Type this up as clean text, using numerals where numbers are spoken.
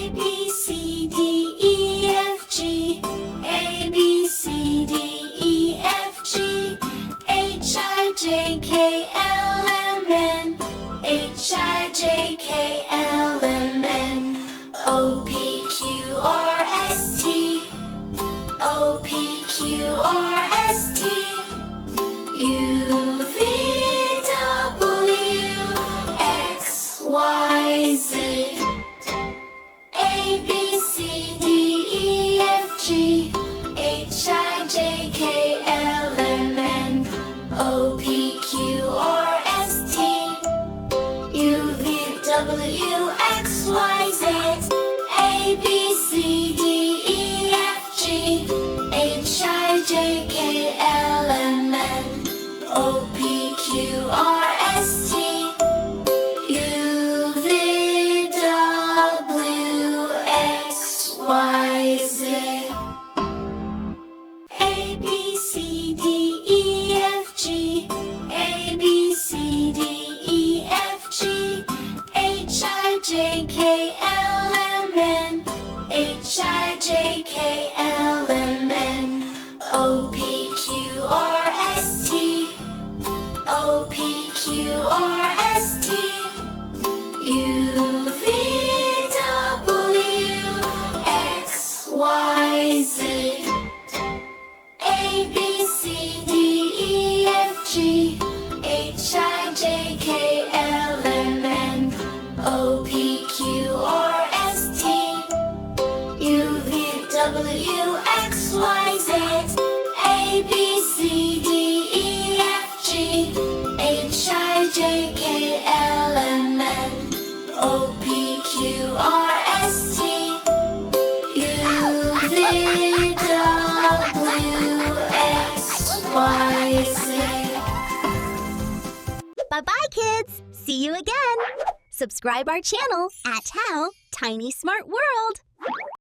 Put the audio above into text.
B, C, D, E, F, G. A, B, C, D, E, F, G. H, I, J, K, L, M, N. H, I, J, K, L, M, N. O, P, Q, R, S, T. O, P, Q, R, S, T. U, V, W, X, Y, Z. A, B, C, D, E, F, G. H, I, J, K, L, M, N. O, P, Q, R, S, T. U, V, W, X, Y, Z. A, B, C, D, E, F, G. H, I, J, K, L, M, N. O, P, Q, R, S, T. U, V, W, X, Y, Z. A, B, C, D, E, F, G. A, B, C, D, E, F, G. H, I, J, K, L, M, N. H, I, J, K, L, M, N. O, P, Q, R, S, T. O, P, Q, R, S, T. U, V, W, X, Y, Z. A, B, C, D, E, F, G. H, I, J, K, L, M, N. O, P, Q, R, S, T. U, V, W, X, Y, Z. A, B, C, D, E, F, G. H, I, J, K, L, M, N. O, P, Q, R, S, T. U, V, W, X, Y, Z. Bye-bye, kids! See you again! Subscribe our channel at How Tiny Smart World.